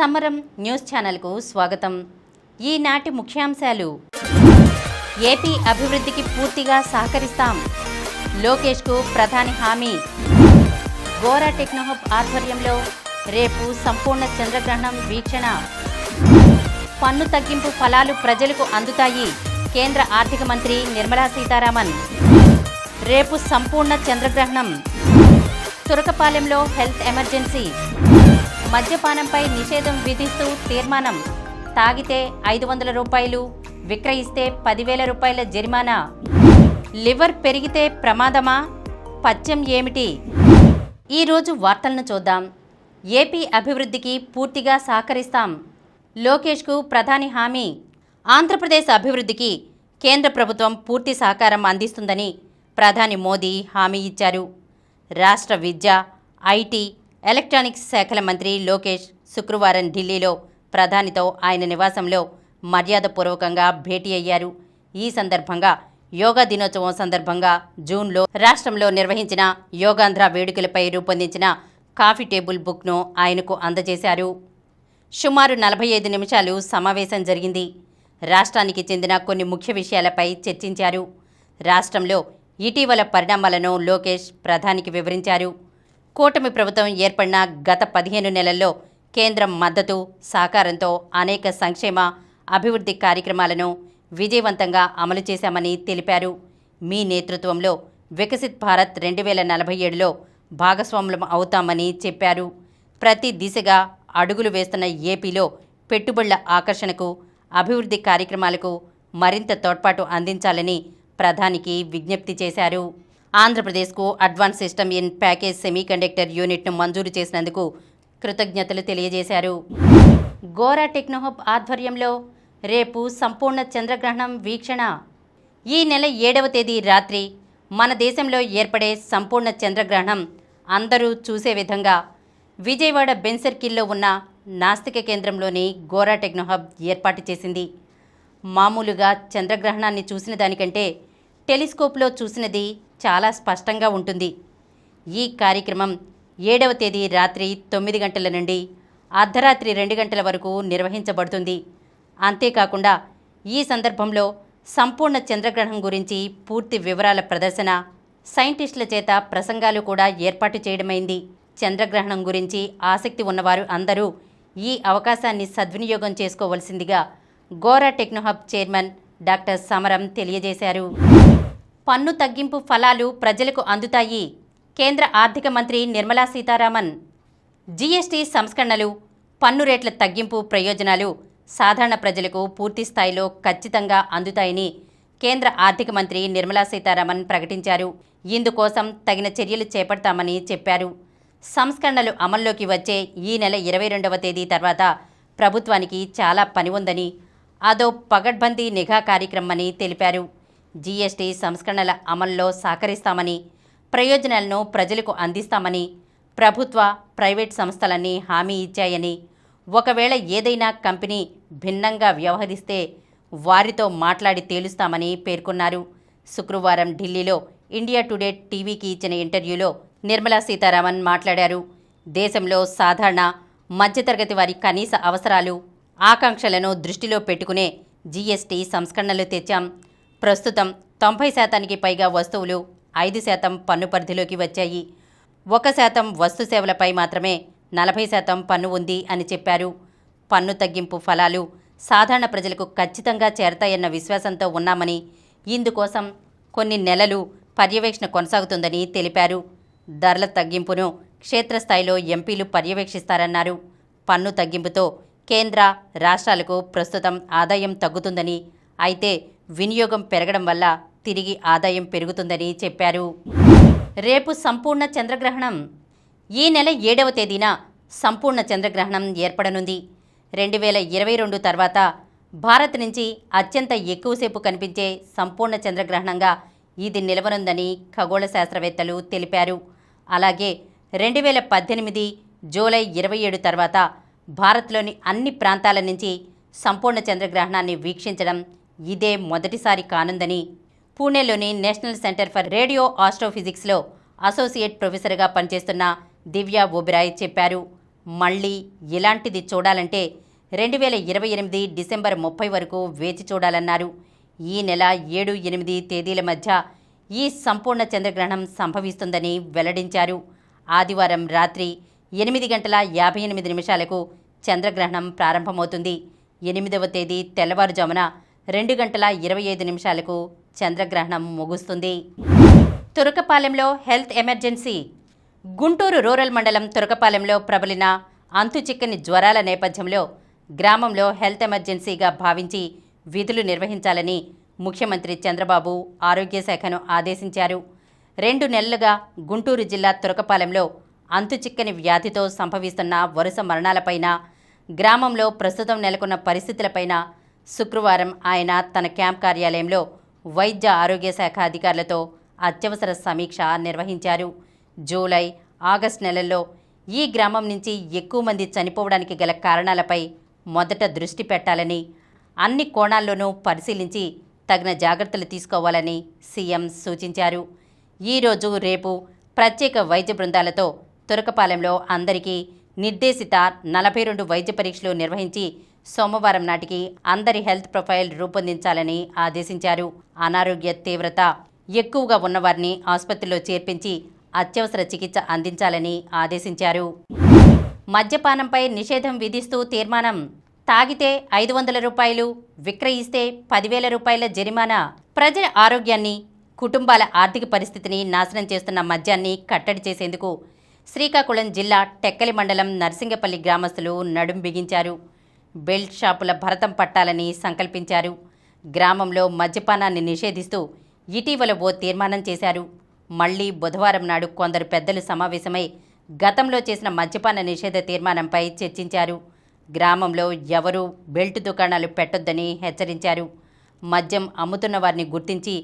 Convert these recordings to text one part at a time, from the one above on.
సమరం న్యూస్ ఛానల్కు స్వాగతం. ఈనాటి ముఖ్యాంశాలు: ఏపీ అభివృద్ధికి పూర్తిగా సహకరిస్తాం, లోకేష్కు ప్రధాని హామీ. గోరా టెక్నోహబ్ ఆధ్వర్యంలో రేపు సంపూర్ణ చంద్రగ్రహణం వీక్షణ. పన్ను తగ్గింపు ఫలాలు ప్రజలకు అందుతాయి, కేంద్ర ఆర్థిక మంత్రి నిర్మలా సీతారామన్. రేపు సంపూర్ణ చంద్రగ్రహణం. తురకపాలెంలో హెల్త్ ఎమర్జెన్సీ. మద్యపానంపై నిషేధం విధిస్తూ తీర్మానం. తాగితే 500 రూపాయలు, విక్రయిస్తే 10,000 రూపాయల జరిమానా. లివర్ పెరిగితే ప్రమాదమా? పథ్యం ఏమిటి? ఈరోజు వార్తలను చూద్దాం. ఏపీ అభివృద్ధికి పూర్తిగా సహకరిస్తాం, లోకేష్కు ప్రధాని హామీ. ఆంధ్రప్రదేశ్ అభివృద్ధికి కేంద్ర ప్రభుత్వం పూర్తి సహకారం అందిస్తుందని ప్రధాని మోదీ హామీ ఇచ్చారు. రాష్ట్ర విద్య, ఐటీ, ఎలక్ట్రానిక్స్ శాఖల మంత్రి లోకేష్ శుక్రవారం ఢిల్లీలో ప్రధానితో ఆయన నివాసంలో మర్యాదపూర్వకంగా భేటీ అయ్యారు. ఈ సందర్భంగా యోగా దినోత్సవం సందర్భంగా జూన్లో రాష్ట్రంలో నిర్వహించిన యోగాంధ్ర వేడుకలపై రూపొందించిన కాఫీ టేబుల్ బుక్ను ఆయనకు అందజేశారు. సుమారు 45 నిమిషాలు సమావేశం జరిగింది. రాష్ట్రానికి చెందిన కొన్ని ముఖ్య విషయాలపై చర్చించారు. రాష్ట్రంలో ఇటీవల పరిణామాలను లోకేష్ ప్రధానికి వివరించారు. కూటమి ప్రభుత్వం ఏర్పడిన గత 15 నెలల్లో కేంద్రం మద్దతు, సహకారంతో అనేక సంక్షేమ, అభివృద్ధి కార్యక్రమాలను విజయవంతంగా అమలు చేశామని తెలిపారు. మీ నేతృత్వంలో వికసిత్ భారత్ 2047లో భాగస్వాములం అవుతామని చెప్పారు. ప్రతి దిశగా అడుగులు వేస్తున్న ఏపీలో పెట్టుబడుల ఆకర్షణకు, అభివృద్ధి కార్యక్రమాలకు మరింత తోడ్పాటు అందించాలని ప్రధానికి విజ్ఞప్తి చేశారు. ఆంధ్రప్రదేశ్కు advance system in package semiconductor యూనిట్ను మంజూరు చేసినందుకు కృతజ్ఞతలు తెలియజేశారు. గోరా టెక్నోహబ్ ఆధ్వర్యంలో రేపు సంపూర్ణ చంద్రగ్రహణం వీక్షణ. ఈ నెల 7వ తేదీ రాత్రి మన దేశంలో ఏర్పడే సంపూర్ణ చంద్రగ్రహణం అందరూ చూసే విధంగా విజయవాడ బెన్ సర్కిల్లో ఉన్న నాస్తిక కేంద్రంలోని గోరా టెక్నోహబ్ ఏర్పాటు చేసింది. మామూలుగా చంద్రగ్రహణాన్ని చూసిన దానికంటే టెలిస్కోప్లో చూసినది చాలా స్పష్టంగా ఉంటుంది. ఈ కార్యక్రమం 7వ తేదీ రాత్రి 9 గంటల నుండి అర్ధరాత్రి 2 గంటల వరకు నిర్వహించబడుతుంది. అంతేకాకుండా ఈ సందర్భంలో సంపూర్ణ చంద్రగ్రహణం గురించి పూర్తి వివరాల ప్రదర్శన, సైంటిస్టుల చేత ప్రసంగాలు కూడా ఏర్పాటు చేయడమైంది. చంద్రగ్రహణం గురించి ఆసక్తి ఉన్నవారు అందరూ ఈ అవకాశాన్ని సద్వినియోగం చేసుకోవలసిందిగా గోరా టెక్నోహబ్ చైర్మన్ డాక్టర్ సమరం తెలియజేశారు. పన్ను తగ్గింపు ఫలాలు ప్రజలకు అందుతాయి, కేంద్ర ఆర్థిక మంత్రి నిర్మలా సీతారామన్. జీఎస్టీ సంస్కరణలు, పన్ను రేట్ల తగ్గింపు ప్రయోజనాలు సాధారణ ప్రజలకు పూర్తి స్థాయిలో ఖచ్చితంగా అందుతాయని కేంద్ర ఆర్థిక మంత్రి నిర్మలా సీతారామన్ ప్రకటించారు. ఇందుకోసం తగిన చర్యలు చేపడతామని చెప్పారు. సంస్కరణలు అమల్లోకి వచ్చే ఈ నెల 22వ తేదీ తర్వాత ప్రభుత్వానికి చాలా పని ఉందని, అదో పగడ్బందీ నిఘా కార్యక్రమమని తెలిపారు. జీఎస్టీ సంస్కరణల అమల్లో సహకరిస్తామని, ప్రయోజనాలను ప్రజలకు అందిస్తామని ప్రభుత్వ, ప్రైవేట్ సంస్థలన్నీ హామీ ఇచ్చాయని, ఒకవేళ ఏదైనా కంపెనీ భిన్నంగా వ్యవహరిస్తే వారితో మాట్లాడి తేలుస్తామని పేర్కొన్నారు. శుక్రవారం ఢిల్లీలో ఇండియా టుడే టీవీకి ఇచ్చిన ఇంటర్వ్యూలో నిర్మలా సీతారామన్ మాట్లాడారు. దేశంలో సాధారణ, మధ్యతరగతి వారి కనీస అవసరాలు, ఆకాంక్షలను దృష్టిలో పెట్టుకునే జీఎస్టీ సంస్కరణలు తెచ్చాం. ప్రస్తుతం 90% పైగా వస్తువులు 5% పన్ను పరిధిలోకి వచ్చాయి. 1% వస్తు సేవలపై మాత్రమే 40% పన్ను ఉంది అని చెప్పారు. పన్ను తగ్గింపు ఫలాలు సాధారణ ప్రజలకు ఖచ్చితంగా చేరతాయన్న విశ్వాసంతో ఉన్నామని, ఇందుకోసం కొన్ని నెలలు పర్యవేక్షణ కొనసాగుతుందని తెలిపారు. ధరల తగ్గింపును క్షేత్రస్థాయిలో ఎంపీలు పర్యవేక్షిస్తారన్నారు. పన్ను తగ్గింపుతో కేంద్ర, రాష్ట్రాలకు ప్రస్తుతం ఆదాయం తగ్గుతుందని, అయితే వినియోగం పెరగడం వల్ల తిరిగి ఆదాయం పెరుగుతుందని చెప్పారు. రేపు సంపూర్ణ చంద్రగ్రహణం. ఈ నెల 7వ తేదీన సంపూర్ణ చంద్రగ్రహణం ఏర్పడనుంది. 2022 తర్వాత భారత్ నుంచి అత్యంత ఎక్కువసేపు కనిపించే సంపూర్ణ చంద్రగ్రహణంగా ఇది నిలవనుందని ఖగోళ శాస్త్రవేత్తలు తెలిపారు. అలాగే 2018 జూలై 27 తర్వాత భారత్లోని అన్ని ప్రాంతాల నుంచి సంపూర్ణ చంద్రగ్రహణాన్ని వీక్షించడం ఇదే మొదటిసారి కానుందని పూణేలోని నేషనల్ సెంటర్ ఫర్ రేడియో ఆస్ట్రోఫిజిక్స్లో అసోసియేట్ ప్రొఫెసర్గా పనిచేస్తున్న దివ్యా ఓబెరాయ్ చెప్పారు. మళ్ళీ ఇలాంటిది చూడాలంటే 2028 డిసెంబర్ 30 వరకు వేచి చూడాలన్నారు. ఈ నెల 7-8 తేదీల మధ్య ఈ సంపూర్ణ చంద్రగ్రహణం సంభవిస్తుందని వెల్లడించారు. ఆదివారం రాత్రి 8:58 చంద్రగ్రహణం ప్రారంభమవుతుంది. 8వ తేదీ తెల్లవారుజామున 2:25 చంద్రగ్రహణం ముగుస్తుంది. తురకపాలెంలో హెల్త్ ఎమర్జెన్సీ. గుంటూరు రూరల్ మండలం తురకపాలెంలో ప్రబలిన అంతుచిక్కని జ్వరాల నేపథ్యంలో గ్రామంలో హెల్త్ ఎమర్జెన్సీగా భావించి విధులు నిర్వహించాలని ముఖ్యమంత్రి చంద్రబాబు ఆరోగ్య శాఖను ఆదేశించారు. 2 నెలలుగా గుంటూరు జిల్లా తురకపాలెంలో అంతుచిక్కని వ్యాధితో సంభవిస్తున్న వరుస మరణాలపైన, గ్రామంలో ప్రస్తుతం నెలకొన్న పరిస్థితులపైన శుక్రవారం ఆయన తన క్యాంప్ కార్యాలయంలో వైద్య ఆరోగ్య శాఖ అధికారులతో అత్యవసర సమీక్ష నిర్వహించారు. జూలై, ఆగస్టు నెలల్లో ఈ గ్రామం నుంచి ఎక్కువ మంది చనిపోవడానికి గల కారణాలపై మొదట దృష్టి పెట్టాలని, అన్ని కోణాల్లోనూ పరిశీలించి తగిన జాగ్రత్తలు తీసుకోవాలని సీఎం సూచించారు. ఈరోజు, రేపు ప్రత్యేక వైద్య బృందాలతో తురకపాలెంలో అందరికీ నిర్దేశిత 42 వైద్య పరీక్షలు నిర్వహించి సోమవారం నాటికి అందరి హెల్త్ ప్రొఫైల్ రూపొందించాలని ఆదేశించారు. అనారోగ్య తీవ్రత ఎక్కువగా ఉన్నవారిని ఆసుపత్రిలో చేర్పించి అత్యవసర చికిత్స అందించాలని ఆదేశించారు. మద్యపానంపై నిషేధం విధిస్తూ తీర్మానం. తాగితే 500 రూపాయలు, విక్రయిస్తే 10,000 రూపాయల జరిమానా. ప్రజల ఆరోగ్యాన్ని, కుటుంబాల ఆర్థిక పరిస్థితిని నాశనం చేస్తున్న మద్యాన్ని కట్టడి చేసేందుకు శ్రీకాకుళం జిల్లా టెక్కలి మండలం నర్సింగపల్లి గ్రామస్తులు నడుం బిగించారు. బెల్ట్ షాపుల భరతం పట్టాలని సంకల్పించారు. గ్రామంలో మద్యపానాన్ని నిషేధిస్తూ ఇటీవల ఓ తీర్మానం చేశారు. మళ్లీ బుధవారం నాడు కొందరు పెద్దలు సమావేశమై గతంలో చేసిన మద్యపాన నిషేధ తీర్మానంపై చర్చించారు. గ్రామంలో ఎవరూ బెల్ట్ దుకాణాలు పెట్టొద్దని హెచ్చరించారు. మద్యం అమ్ముతున్న వారిని గుర్తించి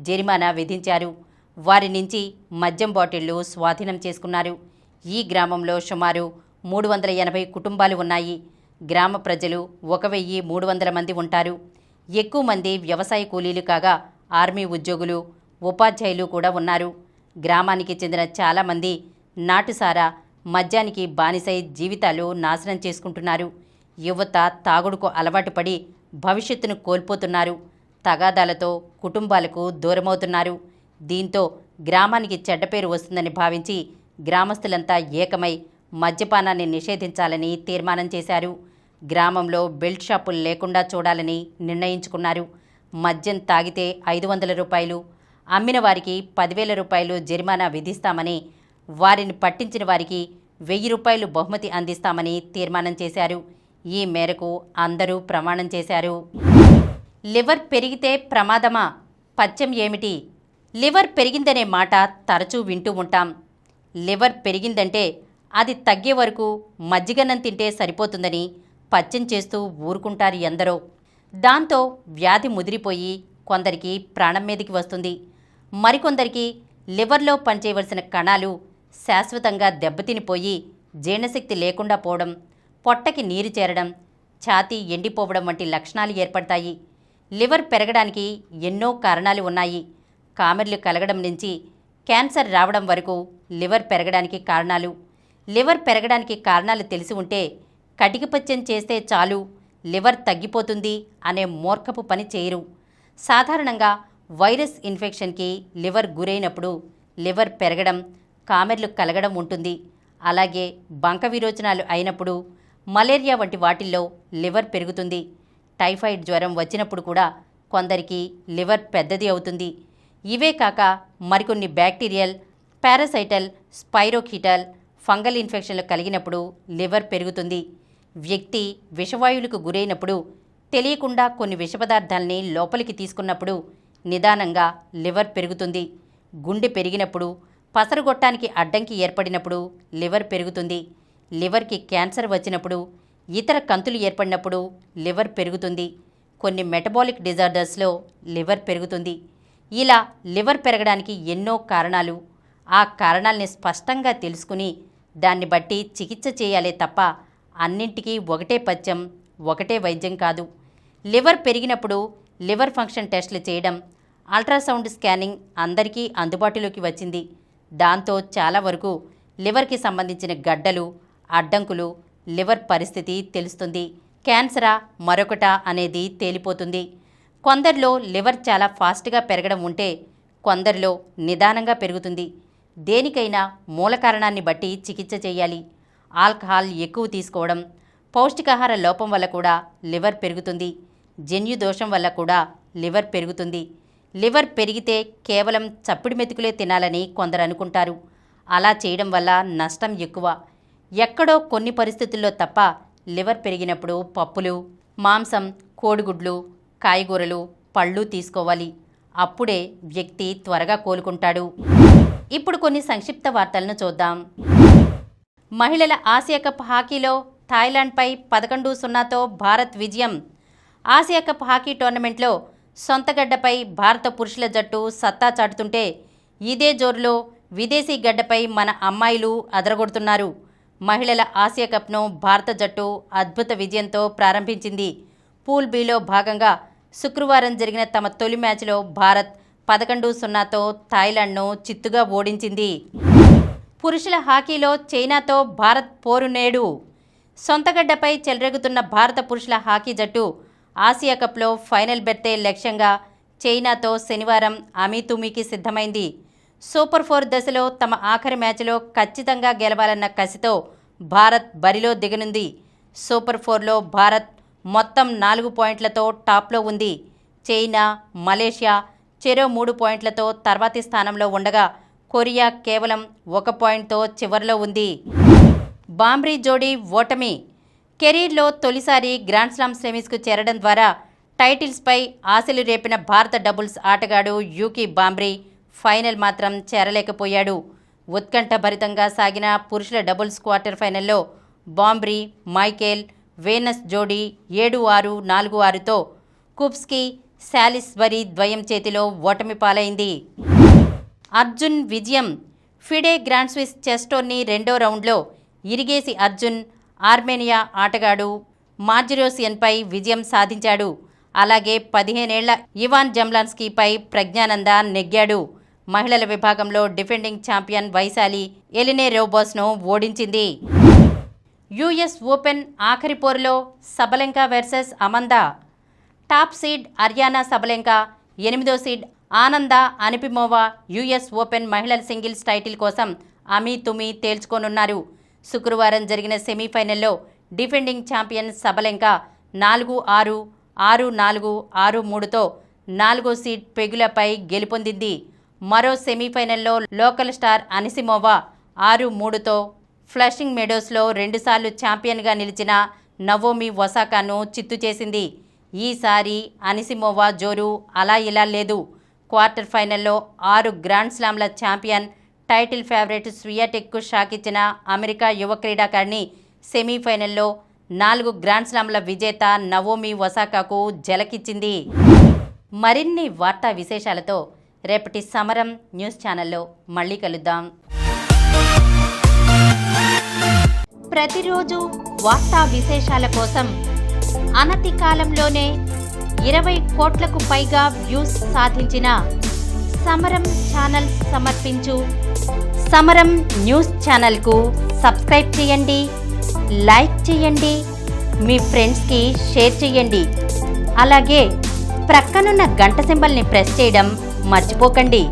జరిమానా విధించారు. వారి నుంచి మద్యం బాటిళ్లు స్వాధీనం చేసుకున్నారు. ఈ గ్రామంలో సుమారు 380 కుటుంబాలు ఉన్నాయి. గ్రామ ప్రజలు 1,300 మంది ఉంటారు. ఎక్కువ మంది వ్యవసాయ కూలీలు కాగా ఆర్మీ ఉద్యోగులు, ఉపాధ్యాయులు కూడా ఉన్నారు. గ్రామానికి చెందిన చాలామంది నాటుసారా, మద్యానికి బానిసై జీవితాలు నాశనం చేసుకుంటున్నారు. యువత తాగుడుకు అలవాటు పడి భవిష్యత్తును కోల్పోతున్నారు. తగాదాలతో కుటుంబాలకు దూరమవుతున్నారు. దీంతో గ్రామానికి చెడ్డ పేరు వస్తుందని భావించి గ్రామస్తులంతా ఏకమై మద్యపానాన్ని నిషేధించాలని తీర్మానం చేశారు. గ్రామంలో బెల్ట్ షాపులు లేకుండా చూడాలని నిర్ణయించుకున్నారు. మద్యం తాగితే 500 రూపాయలు, అమ్మిన వారికి 10,000 రూపాయలు జరిమానా విధిస్తామని, వారిని పట్టించిన వారికి 1,000 రూపాయలు బహుమతి అందిస్తామని తీర్మానం చేశారు. ఈ మేరకు అందరూ ప్రమాణం చేశారు. లివర్ పెరిగితే ప్రమాదమా? పథ్యం ఏమిటి? లివర్ పెరిగిందనే మాట తరచూ వింటూ ఉంటాం. లివర్ పెరిగిందంటే అది తగ్గే వరకు మజ్జిగన్నం తింటే సరిపోతుందని పథ్యం చేస్తూ ఊరుకుంటారు ఎందరో. దాంతో వ్యాధి ముదిరిపోయి కొందరికి ప్రాణం మీదకి వస్తుంది. మరికొందరికి లివర్లో పనిచేయవలసిన కణాలు శాశ్వతంగా దెబ్బతినిపోయి జీర్ణశక్తి లేకుండా పోవడం, పొట్టకి నీరు చేరడం, ఛాతీ ఎండిపోవడం వంటి లక్షణాలు ఏర్పడతాయి. లివర్ పెరగడానికి ఎన్నో కారణాలు ఉన్నాయి. కామెర్లు కలగడం నుంచి క్యాన్సర్ రావడం వరకు లివర్ పెరగడానికి కారణాలు. లివర్ పెరగడానికి కారణాలు తెలిసి ఉంటే కటికపత్యం చేస్తే చాలు లివర్ తగ్గిపోతుంది అనే మూర్ఖపు పని చేయరు. సాధారణంగా వైరస్ ఇన్ఫెక్షన్కి లివర్ గురైనప్పుడు లివర్ పెరగడం, కామెర్లు కలగడం ఉంటుంది. అలాగే బంక విరోచనాలు అయినప్పుడు, మలేరియా వంటి వాటిల్లో లివర్ పెరుగుతుంది. టైఫాయిడ్ జ్వరం వచ్చినప్పుడు కూడా కొందరికి లివర్ పెద్దది అవుతుంది. ఇవే కాక మరికొన్ని బ్యాక్టీరియల్, పారాసైటల్, స్పైరోకీటల్, ఫంగల్ ఇన్ఫెక్షన్లు కలిగినప్పుడు లివర్ పెరుగుతుంది. వ్యక్తి విషవాయువులకు గురైనప్పుడు, తెలియకుండా కొన్ని విష పదార్థాలని లోపలికి తీసుకున్నప్పుడు నిదానంగా లివర్ పెరుగుతుంది. గుండె పెరిగినప్పుడు, పసరుగొట్టానికి అడ్డంకి ఏర్పడినప్పుడు లివర్ పెరుగుతుంది. లివర్కి క్యాన్సర్ వచ్చినప్పుడు, ఇతర కంతులు ఏర్పడినప్పుడు లివర్ పెరుగుతుంది. కొన్ని మెటబాలిక్ డిజార్డర్స్లో లివర్ పెరుగుతుంది. ఇలా లివర్ పెరగడానికి ఎన్నో కారణాలు. ఆ కారణాలని స్పష్టంగా తెలుసుకుని దాన్ని బట్టి చికిత్స చేయాలే తప్ప అన్నింటికీ ఒకటే పథ్యం, ఒకటే వైద్యం కాదు. లివర్ పెరిగినప్పుడు లివర్ ఫంక్షన్ టెస్టులు చేయడం, అల్ట్రాసౌండ్ స్కానింగ్ అందరికీ అందుబాటులోకి వచ్చింది. దాంతో చాలా వరకు లివర్కి సంబంధించిన గడ్డలు, అడ్డంకులు, లివర్ పరిస్థితి తెలుస్తుంది. క్యాన్సరా మరొకటా అనేది తేలిపోతుంది. కొందరిలో లివర్ చాలా ఫాస్ట్గా పెరగడం ఉంటే కొందరిలో నిదానంగా పెరుగుతుంది. దేనికైనా మూల కారణాన్ని బట్టి చికిత్స చేయాలి. ఆల్కహాల్ ఎక్కువ తీసుకోవడం, పౌష్టికాహార లోపం వల్ల కూడా లివర్ పెరుగుతుంది. జన్యు దోషం వల్ల కూడా లివర్ పెరుగుతుంది. లివర్ పెరిగితే కేవలం చప్పిడి మెతుకులే తినాలని కొందరు అనుకుంటారు. అలా చేయడం వల్ల నష్టం ఎక్కువ. ఎక్కడో కొన్ని పరిస్థితుల్లో తప్ప లివర్ పెరిగినప్పుడు పప్పులు, మాంసం, కోడిగుడ్లు, కాయగూరలు, పళ్ళు తీసుకోవాలి. అప్పుడే వ్యక్తి త్వరగా కోలుకుంటాడు. ఇప్పుడు కొన్ని సంక్షిప్త వార్తలను చూద్దాం. మహిళల ఆసియా కప్ హాకీలో థాయిలాండ్పై 11-0తో భారత్ విజయం. ఆసియా కప్ హాకీ టోర్నమెంట్లో సొంతగడ్డపై భారత పురుషుల జట్టు సత్తా చాటుతుంటే ఇదే జోరులో విదేశీ గడ్డపై మన అమ్మాయిలు అదరగొడుతున్నారు. మహిళల ఆసియా కప్ను భారత జట్టు అద్భుత విజయంతో ప్రారంభించింది. పూల్ బిలో భాగంగా శుక్రవారం జరిగిన తమ తొలి మ్యాచ్లో భారత్ 11-0తో థాయిలాండ్ను చిత్తుగా ఓడించింది. పురుషుల హాకీలో చైనాతో భారత్ పోరు నేడు. సొంతగడ్డపై చెలరేగుతున్న భారత పురుషుల హాకీ జట్టు ఆసియా కప్లో ఫైనల్ బెర్తే లక్ష్యంగా చైనాతో శనివారం అమీతుమీకి సిద్ధమైంది. సూపర్ 4 దశలో తమ ఆఖరి మ్యాచ్లో ఖచ్చితంగా గెలవాలన్న కసితో భారత్ బరిలో దిగనుంది. సూపర్ 4లో భారత్ మొత్తం 4 పాయింట్లతో టాప్లో ఉంది. చైనా, మలేషియా చెరో 3 పాయింట్లతో తర్వాతి స్థానంలో ఉండగా కొరియా కేవలం 1 పాయింట్తో చివరిలో ఉంది. బాంబ్రీ జోడీ ఓటమి. కెరీర్లో తొలిసారి గ్రాండ్స్లామ్ సెమీస్కు చేరడం ద్వారా టైటిల్స్పై ఆశలు రేపిన భారత డబుల్స్ ఆటగాడు యూకీ బాంబ్రీ ఫైనల్ మాత్రం చేరలేకపోయాడు. ఉత్కంఠభరితంగా సాగిన పురుషుల డబుల్స్ క్వార్టర్ ఫైనల్లో బాంబ్రీ, మైకేల్ వేనస్ జోడీ 7-6, 4-6తో కుప్స్కీ, శాలిస్బరీ ద్వయం చేతిలో ఓటమి పాలైంది. అర్జున్ విజయం. FIDE grand Swiss chess tourney రెండో రౌండ్లో ఇరిగేసి అర్జున్ ఆర్మేనియా ఆటగాడు మార్జిరోసియన్పై విజయం సాధించాడు. అలాగే 15 ఏళ్ల ఇవాన్ జంబ్లాన్స్కీపై ప్రజ్ఞానంద నెగ్గాడు. మహిళల విభాగంలో డిఫెండింగ్ ఛాంపియన్ వైశాలి ఎలినే రోబోస్ను ఓడించింది. యుఎస్ ఓపెన్ ఆఖరి పోరులో Sabalenka versus Amanda. Top seed Aryna Sabalenka, 8వ seed Amanda Anisimova US open మహిళల సింగిల్స్ టైటిల్ కోసం అమీతుమీ తేల్చుకోనున్నారు. శుక్రవారం జరిగిన సెమీఫైనల్లో డిఫెండింగ్ ఛాంపియన్ సబలెంకా 4-6, 6-4, 6-3తో 4వ సీడ్ పెగులపై గెలుపొందింది. మరో సెమీఫైనల్లో లోకల్ స్టార్ అనిసిమోవా 6-3తో ఫ్లషింగ్ మెడోస్లో 2 సార్లు ఛాంపియన్గా నిలిచిన నవోమి ఒసాకాను చిత్తు చేసింది. ఈసారి అనిసిమోవా జోరు అలా ఇలా లేదు. క్వార్టర్ ఫైనల్లో 6 గ్రాండ్ స్లామ్ల ఛాంపియన్, టైటిల్ ఫేవరెట్ స్వియాటెక్కు షాక్ ఇచ్చిన అమెరికా యువ క్రీడాకారిణి సెమీఫైనల్లో 4 గ్రాండ్ స్లామ్ల విజేత నవోమి ఒసాకాకు జలకిచ్చింది. మరిన్ని వార్తా విశేషాలతో రేపటి సమరం న్యూస్ ఛానల్లో మళ్ళీ కలుద్దాం. ప్రతిరోజు వార్తా విశేషాల కోసం అనతి కాలంలోనే 20 కోట్లకు పైగా వ్యూస్ సాధించిన సమరం ఛానల్ సమర్పించు సమరం న్యూస్ ఛానల్కు సబ్స్క్రైబ్ చేయండి, లైక్ చేయండి, మీ ఫ్రెండ్స్కి షేర్ చేయండి. అలాగే ప్రక్కనున్న గంట సింబల్ని ప్రెస్ చేయడం మర్చిపోకండి.